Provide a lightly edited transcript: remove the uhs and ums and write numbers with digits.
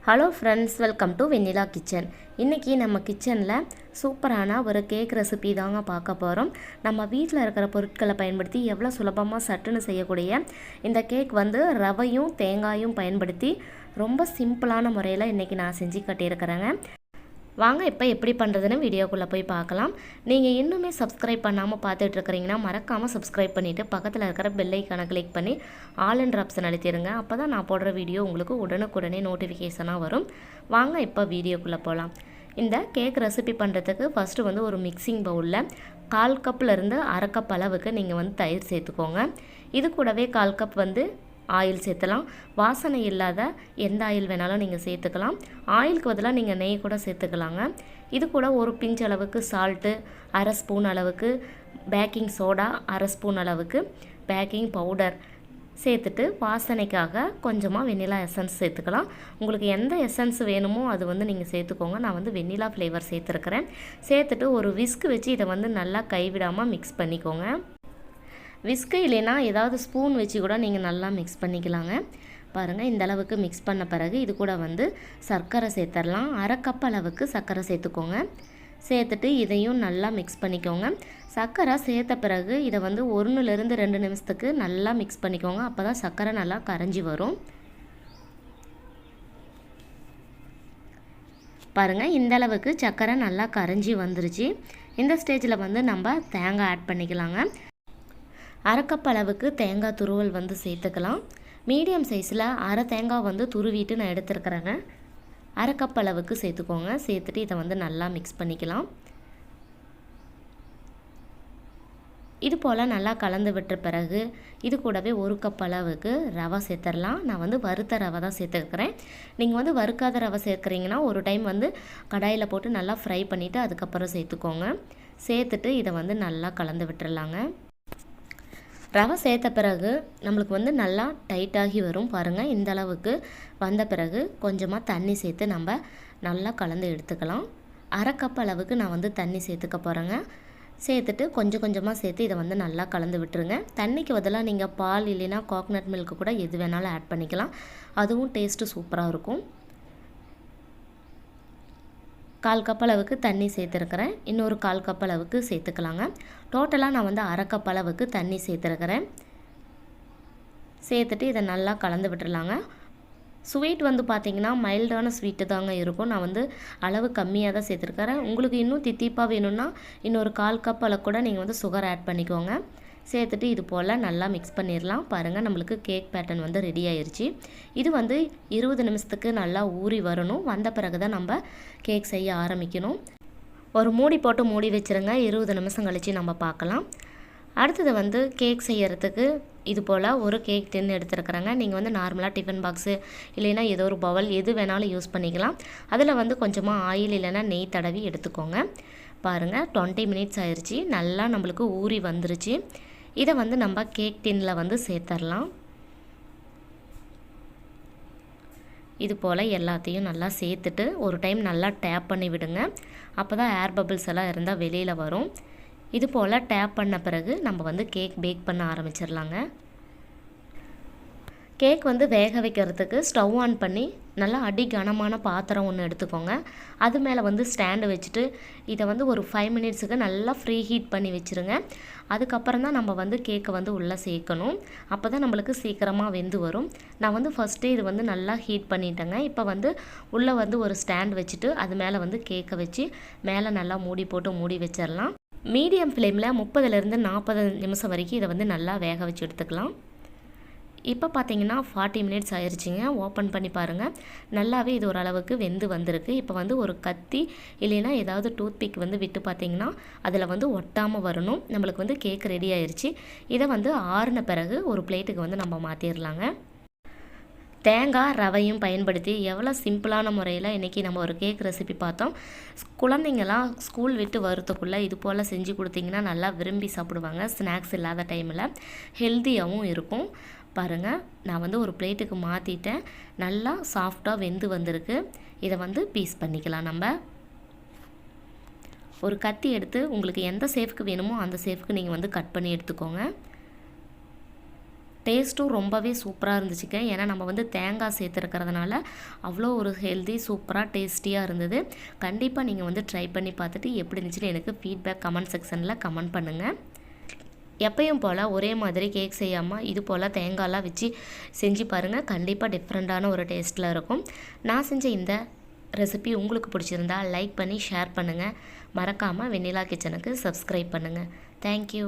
Hello friends, welcome to Vennila kitchen. இன்றைக்கி நம்ம கிச்சனில் சூப்பரான ஒரு கேக் ரெசிபி தாங்க பார்க்க போகிறோம். நம்ம வீட்டில் இருக்கிற பொருட்களை பயன்படுத்தி எவ்வளோ சுலபமாக சட்டுன்னு செய்யக்கூடிய இந்த கேக் ரவையும் தேங்காயும் பயன்படுத்தி ரொம்ப சிம்பிளான முறையில் இன்றைக்கி நான் செஞ்சு கட்டியிருக்கிறேங்க. வாங்க இப்போ எப்படி பண்ணுறதுன்னு வீடியோக்குள்ளே போய் பார்க்கலாம். நீங்கள் இன்னுமே சப்ஸ்கிரைப் பண்ணாமல் பார்த்துட்ருக்கிறீங்கன்னா மறக்காமல் சப்ஸ்கிரைப் பண்ணிவிட்டு பக்கத்தில் இருக்கிற பெல் ஐக்கானை கிளிக் பண்ணி ஆல் என்ற ஆப்ஷன் அழுத்திடுங்க. அப்போ தான் நான் போடுற வீடியோ உங்களுக்கு உடனுக்குடனே நோட்டிஃபிகேஷனாக வரும். வாங்க இப்போ வீடியோக்குள்ளே போகலாம். இந்த கேக் ரெசிபி பண்ணுறதுக்கு ஃபஸ்ட்டு ஒரு மிக்சிங் பவுலில் 1/4 கப்லேருந்து 1/2 கப் அளவுக்கு நீங்கள் தயிர் சேர்த்துக்கோங்க. இது கூடவே 1/4 கப் ஆயில் சேர்த்துலாம். வாசனை இல்லாத எந்த ஆயில் வேணாலும் நீங்கள் சேர்த்துக்கலாம். ஆயிலுக்கு பதிலாக நீங்கள் நெய் கூட சேர்த்துக்கலாங்க. இது கூட ஒரு பிஞ்ச் அளவுக்கு சால்ட்டு, 1/2 ஸ்பூன் அளவுக்கு பேக்கிங் சோடா, 1/2 ஸ்பூன் அளவுக்கு பேக்கிங் பவுடர் சேர்த்துட்டு வாசனைக்காக கொஞ்சமாக வெண்ணிலா எசன்ஸ் சேர்த்துக்கலாம். உங்களுக்கு எந்த எசன்ஸ் வேணுமோ அது நீங்கள் சேர்த்துக்கோங்க. நான் வெண்ணிலா ஃப்ளேவர் சேர்த்துருக்கிறேன். சேர்த்துட்டு ஒரு விஸ்க் வச்சு இதை நல்லா கைவிடாமல் மிக்ஸ் பண்ணிக்கோங்க. விஸ்கு இல்லைன்னா ஏதாவது ஸ்பூன் வச்சு கூட நீங்கள் நல்லா மிக்ஸ் பண்ணிக்கலாங்க. பாருங்கள், இந்த அளவுக்கு மிக்ஸ் பண்ண பிறகு இது கூட சர்க்கரை சேர்த்துடலாம். 1/2 கப் அளவுக்கு சர்க்கரை சேர்த்துக்கோங்க. சேர்த்துட்டு இதையும் நல்லா மிக்ஸ் பண்ணிக்கோங்க. சர்க்கரை சேர்த்த பிறகு இதை 1லேருந்து 2 நிமிஷத்துக்கு நல்லா மிக்ஸ் பண்ணிக்கோங்க. அப்போ தான் சர்க்கரை நல்லா கரைஞ்சி வரும். பாருங்கள், இந்த அளவுக்கு சர்க்கரை நல்லா கரைஞ்சி வந்துருச்சு. இந்த ஸ்டேஜில் நம்ம தேங்காய் ஆட் பண்ணிக்கலாங்க. 1/2 கப் அளவுக்கு தேங்காய் துருவல் சேர்த்துக்கலாம். மீடியம் சைஸில் 1/2 தேங்காய் துருவிட்டு நான் எடுத்துருக்கிறேங்க. 1/2 கப் அளவுக்கு சேர்த்துக்கோங்க. சேர்த்துட்டு இதை நல்லா மிக்ஸ் பண்ணிக்கலாம். இது போல் நல்லா கலந்து விட்ட பிறகு இது கூடவே 1 கப் அளவுக்கு ரவை சேர்த்துடலாம். நான் வறுத்த ரவை தான் சேர்த்துருக்கிறேன். நீங்கள் வறுக்காத ரவை சேர்க்குறீங்கன்னா ஒரு டைம் கடாயில் போட்டு நல்லா ஃப்ரை பண்ணிவிட்டு அதுக்கப்புறம் சேர்த்துக்கோங்க. சேர்த்துட்டு இதை நல்லா கலந்து விட்டுறலாங்க. ரவை சேர்த்த பிறகு நம்மளுக்கு நல்லா டைட்டாகி வரும். பாருங்கள், இந்த அளவுக்கு வந்த பிறகு கொஞ்சமாக தண்ணி சேர்த்து நம்ம நல்லா கலந்து எடுத்துக்கலாம். 1/2 கப் அளவுக்கு நான் தண்ணி சேர்த்துக்க போகிறேங்க. சேர்த்துட்டு கொஞ்சம் கொஞ்சமாக சேர்த்து இதை நல்லா கலந்து விட்டுருங்க. தண்ணிக்கு பதிலாக நீங்கள் பால் இல்லைன்னா கோகனட் மில்க்கு கூட எது வேணாலும் ஆட் பண்ணிக்கலாம். அதுவும் டேஸ்ட்டு சூப்பராக இருக்கும். 1/4 கப் அளவுக்கு தண்ணி சேர்த்துருக்கிறேன். இன்னொரு 1/4 கப் அளவுக்கு சேர்த்துக்கலாங்க. டோட்டலாக நான் 1/2 கப் அளவுக்கு தண்ணி சேர்த்துருக்கிறேன். சேர்த்துட்டு இதை நல்லா கலந்து விட்டுறலாங்க. ஸ்வீட் பார்த்திங்கன்னா மைல்டான ஸ்வீட்டு தாங்க இருக்கும். நான் அளவு கம்மியாக தான் சேர்த்துருக்கிறேன். உங்களுக்கு இன்னும் தித்திப்பாக வேணும்னா இன்னொரு 1/4 கப் அளவு கூட நீங்கள் சுகர் ஆட் பண்ணிக்கோங்க. சேர்த்துட்டு இது போல் நல்லா மிக்ஸ் பண்ணிடலாம். பாருங்கள், நம்மளுக்கு கேக் பேட்டர்ன் ரெடி ஆயிடுச்சு. இது 20 நிமிஷத்துக்கு நல்லா ஊறி வரணும். வந்த பிறகு தான் நம்ம கேக் செய்ய ஆரம்பிக்கணும். ஒரு மூடி போட்டு மூடி வச்சுருங்க. 20 நிமிஷம் கழித்து நம்ம பார்க்கலாம். அடுத்தது கேக் செய்யறதுக்கு இது போல் ஒரு கேக் டின் எடுத்துருக்குறேங்க. நீங்கள் நார்மலாக டிஃபன் பாக்ஸு இல்லைன்னா ஏதோ ஒரு பவுல் எது வேணாலும் யூஸ் பண்ணிக்கலாம். அதில் கொஞ்சமாக ஆயில் இல்லைன்னா நெய் தடவி எடுத்துக்கோங்க. பாருங்கள், 20 மினிட்ஸ் ஆயிடுச்சு. நல்லா நம்மளுக்கு ஊறி வந்துருச்சு. இதை நம்ம கேக் டின்னில் சேர்த்துடலாம். இது போல் எல்லாத்தையும் நல்லா சேர்த்துட்டு ஒரு டைம் நல்லா டேப் பண்ணி விடுங்க. அப்போ தான் ஏர் பபிள்ஸ் எல்லாம் இருந்தால் வெளியில் வரும். இது போல் டேப் பண்ண பிறகு நம்ம கேக் பேக் பண்ண ஆரம்பிச்சிடலாங்க. கேக் வேக வைக்கிறதுக்கு ஸ்டவ் ஆன் பண்ணி நல்லா அடி கனமான பாத்திரம் ஒன்று எடுத்துக்கோங்க. அது மேலே ஸ்டாண்டு வச்சுட்டு இதை ஒரு 5 மினிட்ஸுக்கு நல்லா ஃப்ரீ ஹீட் பண்ணி வச்சுருங்க. அதுக்கப்புறம் தான் நம்ம கேக்கை உள்ளே சேர்க்கணும். அப்போ தான் நம்மளுக்கு சீக்கிரமாக வெந்து வரும். நான் ஃபஸ்ட்டே இது நல்லா ஹீட் பண்ணிட்டேங்க. இப்போ உள்ளே ஒரு ஸ்டாண்ட் வச்சுட்டு அது மேலே கேக்கை வச்சு மேலே நல்லா மூடி போட்டு மூடி வச்சிடலாம். மீடியம் ஃப்ளேமில் 30லேருந்து 40 நிமிஷம் வரைக்கும் இதை நல்லா வேக வச்சு எடுத்துக்கலாம். இப்போ பார்த்தீங்கன்னா 40 மினிட்ஸ் ஆயிடுச்சுங்க. ஓப்பன் பண்ணி பாருங்கள், நல்லாவே இது ஓரளவுக்கு வெந்து வந்திருக்கு. இப்போ ஒரு கத்தி இல்லைன்னா ஏதாவது டூத் பிக் விட்டு பார்த்தீங்கன்னா அதில் ஒட்டாமல் வரணும். நம்மளுக்கு கேக் ரெடி ஆயிடுச்சு. இதை ஆறின பிறகு ஒரு பிளேட்டுக்கு நம்ம மாற்றிடலாங்க. தேங்காய் ரவையும் பயன்படுத்தி எவ்வளோ சிம்பிளான முறையில் இன்றைக்கி நம்ம ஒரு கேக் ரெசிபி பார்த்தோம். குழந்தைங்களாம் ஸ்கூல் விட்டு வரத்துக்குள்ளே இது போல் செஞ்சு கொடுத்தீங்கன்னா நல்லா விரும்பி சாப்பிடுவாங்க. ஸ்நாக்ஸ் இல்லாத டைமில் ஹெல்த்தியாகவும் இருக்கும். பாருங்கள், நான் ஒரு பிளேட்டுக்கு மாற்றிட்டேன். நல்லா சாஃப்டாக வெந்து வந்திருக்கு. இதை பீஸ் பண்ணிக்கலாம். நம்ம ஒரு கத்தி எடுத்து உங்களுக்கு எந்த ஷேஃப்க்கு வேணுமோ அந்த ஷேஃப்க்கு நீங்கள் கட் பண்ணி எடுத்துக்கோங்க. டேஸ்ட்டும் ரொம்பவே சூப்பராக இருந்துச்சுங்க. ஏன்னா நம்ம வந்து தேங்காய் சேர்த்துருக்கிறதுனால அவ்வளோ ஒரு ஹெல்தி சூப்பராக டேஸ்டியாக இருந்தது. கண்டிப்பாக நீங்கள் வந்து ட்ரை பண்ணி பார்த்துட்டு எப்படி இருந்துச்சுன்னு எனக்கு ஃபீட்பேக் கமெண்ட் செக்ஷனில் கமெண்ட் பண்ணுங்கள். எப்பயும் போல் ஒரே மாதிரி கேக் செய்யாமல் இது போல் தேங்காய்லாம் வச்சு செஞ்சு பாருங்கள். கண்டிப்பாக டிஃப்ரெண்ட்டான ஒரு டேஸ்ட்டில் இருக்கும். நான் செஞ்ச இந்த ரெசிபி உங்களுக்கு பிடிச்சிருந்தா லைக் பண்ணி ஷேர் பண்ணுங்கள். மறக்காமல் வெண்ணிலா கிச்சனுக்கு சப்ஸ்கிரைப் பண்ணுங்கள். தேங்க்யூ.